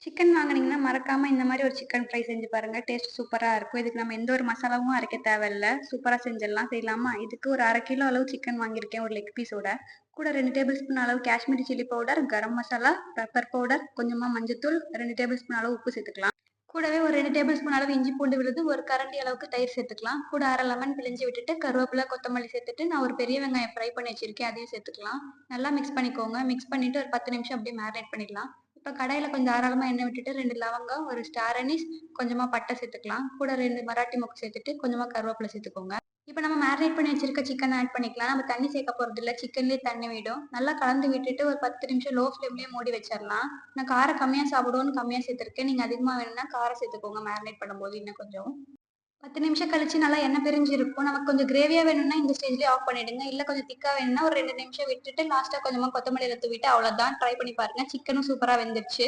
Chicken வாங்குனீங்கன்னா, மறக்காம இந்த மாரி ஒரு சிக்கன் ஃப்ரை செஞ்சு பாருங்க. டேஸ்ட் சூப்பரா இருக்கும். இதுக்கு நம்ம எந்த ஒரு மசாலாவும் அரைக்க தேவையில்ல. சூப்பரா செஞ்சிடலாம். செய்யலாமா? இதுக்கு ஒரு 1/2 கிலோ அளவு சிக்கன் வாங்கியிருக்கேன், ஒரு லெக் பீஸோட. கூட 2 டேபிள் ஸ்பூன் அளவு Kashmiri chilli powder, garam masala, pepper powder, கொஞ்சமா மஞ்சத்தூள், 2 டேபிள் ஸ்பூன் அளவு உப்பு சேர்த்துக்கலாம். கூடவே ஒரு 2 டேபிள் ஸ்பூன் அளவு இஞ்சி பூண்டு விழுது, ஒரு கரண்டி அளவுக்கு தயிர் சேர்த்துக்கலாம். கூட 1/2 லெமன் பிழிஞ்சு விட்டுட்டு, கருவேப்பில, கொத்தமல்லி சேர்த்துட்டு, நான் ஒரு பெரிய வெங்காயம் ஃப்ரை பண்ணி வச்சிருக்கேன். அதையும் சேர்த்துக்கலாம். நல்லா மிக்ஸ் பண்ணிக்கோங்க. மிக்ஸ் பண்ணிட்டு ஒரு 10 நிமிஷம் அப்படியே மேரினேட் பண்ணிடலாம். இப்ப கடாயில கொஞ்சம் தாராளமா எண்ணெய் விட்டுட்டு 2 லவங்கம், ஒரு ஸ்டார் அனீஸ், கொஞ்சமா பட்டை சேர்த்துக்கலாம். கூட 2 மராட்டி மொக்கு சேர்த்துட்டு கொஞ்சமா கருவேப்பிலை சேர்த்துக்கோங்க. இப்ப நம்ம மேரினேட் பண்ணி வச்சிருக்க சிக்கன் ஆட் பண்ணிக்கலாம். நம்ம தண்ணி சேர்க்க போறதில்ல. சிக்கன்லயே தண்ணி விடும். நல்லா கலந்து விட்டுட்டு ஒரு 10 நிமிஷம் லோ ஃப்ளேம்லயே மூடி வச்சிரலாம். நான் காரம் கம்மியா சாப்பிடுவோம்னு கம்மியா சேர்த்துருக்கேன். நீங்க அதிகமா வேணும்னா காரம் சேர்த்துக்கோங்க மேரினேட் பண்ணும்போது இன்னும் கொஞ்சம். 10 நிமிஷம் கழிச்சு நல்லா எண்ணெய் பிரிஞ்சு இருக்கும். நமக்கு கொஞ்சம் கிரேவியா வேணும்னா இந்த ஸ்டேஜ்லயே ஆஃப் பண்ணிடுங்க. இல்ல கொஞ்சம் திக்கா வேணும்னா ஒரு 2 நிமிஷம் விட்டுட்டு லாஸ்ட்டா கொஞ்சமா கொத்தமல்லி இல தூவிட்டு அவ்வளோதான். ட்ரை பண்ணி பாருங்க. சிக்கனும் சூப்பரா வெந்துருச்சு.